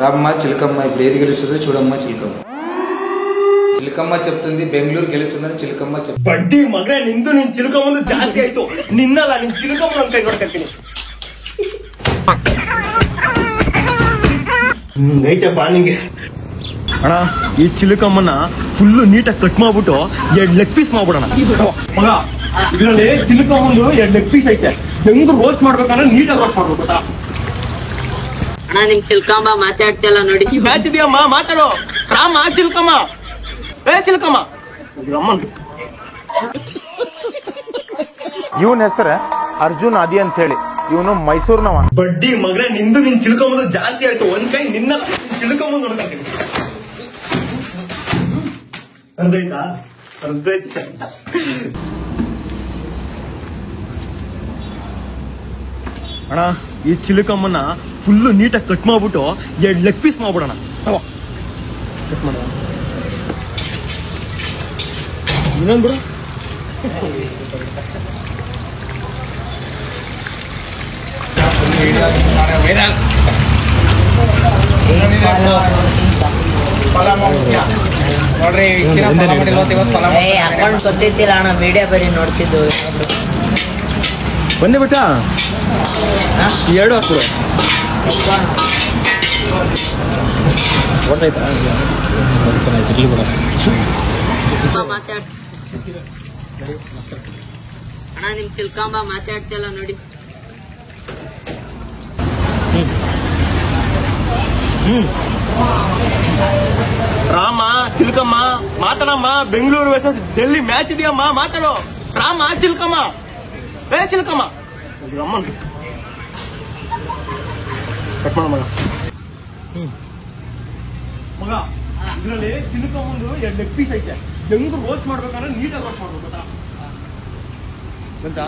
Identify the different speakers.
Speaker 1: రామ్మ చిలకమ్మ ఇప్పుడు ఏది గెలుస్తుందో చూడమ్మ చిలకమ్మ. చిలకమ్మ చెప్తుంది బెంగళూరు గెలుస్తుందని చిలకమ్మ చెప్తుంది.
Speaker 2: ಬಡ್ಡಿ ಮಗ ನಿಂದು ನಿನ್ ಚಿಲಕ ಮುಂದೆ ಜಾಸ್ತಿ ಆಯ್ತು. ನಿನ್ನಲ್ಲ ನಿನ್ ಚಿಲಕಮ್ಮ ನನ್ನ ಕೈ ನೋಡ್ಕರ್ತೀನಿ. ಐತಪ್ಪ ನಿಂಗೆ ಅಣ್ಣ. ಈ ಚಿಲಕಮ್ಮನ ಫುಲ್ ನೀಟಾಗಿ ಕಟ್ ಮಾಡ್ಬಿಟ್ಟು 2 ಲೆಗ್ ಪೀಸ್ ಮಾಡ್ಬಿಡೋಣ ಮಗ. ಇದರಲ್ಲಿ ಚಿಲಕಮ್ಮಂದು 2 ಲೆಗ್ ಪೀಸ್ ಐತೆ. ಹೆಂಗ್ ರೋಸ್ಟ್ ಮಾಡ್ಬೇಕಂದ್ರೆ ನೀಟಾಗಿ ರೋಸ್ಟ್ ಮಾಡ್ಬೇಕು ಗೊತ್ತಾ
Speaker 3: ಅಣ್ಣ. ನಿಮ್ ಚಿಲ್ಕಮ್ಮ ಮಾತಾಡ್ತಿಲ್ಲ ನೋಡಿ.
Speaker 2: ಮ್ಯಾಚ್ ಇದೆಯಮ್ಮ, ಮಾತಾಡೋ. ರಾಮ ಚಿಲ್ಕಮ್ಮ, ಚಿಲ್ಕಮ್ಮ.
Speaker 4: ಇವನ್ ಹೆಸರು ಅರ್ಜುನ್ ಆದಿ ಅಂತ ಹೇಳಿ. ಇವನು ಮೈಸೂರ್ನವ.
Speaker 2: ಬಡ್ಡಿ ಮಗನೇ ನಿಂದು ನಿನ್ ಚಿಲ್ಕಮ್ಮದು ಜಾಸ್ತಿ ಆಯ್ತು. ಒಂದ್ ಕೈ ನಿನ್ನ ಚಿಲ್ಕಮ್ಮ ನೋಡ್ತೀನಿ. ಅರ್ಧೈತಾ? ಅರ್ಧೈತು. ಅಣ್ಣ ಈ ಚಿಲಕಮ್ಮನ ಫುಲ್ ನೀಟಾಗಿ ಕಟ್ ಮಾಡ್ಬಿಟ್ಟು 2 ಲೆಗ್ ಪೀಸ್ ಮಾಡ್ಬಿಡೋಣ. ಕಟ್ ಮಾಡ ಇನ್ನೊಂದು ಬಿಡು.
Speaker 3: ಅಕೌಂಟ್ ಗೊತ್ತಿತ್ತಿಲ್ಲ ಅಣ್ಣ, ಮೀಡಿಯಾ ಬರೀ ನೋಡ್ತಿದ್ದು.
Speaker 4: ಬಂದೆ ಬಿಟ್ಟ 2 ಹಾಕ್ಬಿಡು. ಗೊತ್ತಾಯ್ತಾ?
Speaker 3: ಮಾತಾಡ್ ಅಣ್ಣ. ನಿಮ್ ಚಿಲ್ಕಮ್ಮ ಮಾತಾಡ್ತಿಲ್ಲ ನೋಡಿ.
Speaker 2: ರಾಮ ಚಿಲ್ಕಮ್ಮ ಮಾತಾಡಮ್ಮ. ಬೆಂಗಳೂರು ವರ್ಸಸ್ ಡೆಲ್ಲಿ ಮ್ಯಾಚ್ ಇದೆಯಮ್ಮ, ಮಾತಾಡೋ. ರಾಮ ಚಿಲ್ಕಮ್ಮ, ಚಿಲ್ಕಮ್ಮ. ಅಮ್ಮನ್ ಕಟ್ ಮಾಡ ಮಗ. ಮಗ ಇದರಲ್ಲಿ ಚಿಲ್ಕಮ್ಮಂದು 2 ಲೆಗ್ ಪೀಸ್ ಐತೆ. ಹೆಂಗ್ ರೋಸ್ಟ್ ಮಾಡ್ಬೇಕಂದ್ರೆ ನೀಟಾಗಿ ರೋಸ್ಟ್ ಮಾಡ್ಬೇಕು ಗೊತ್ತಾ.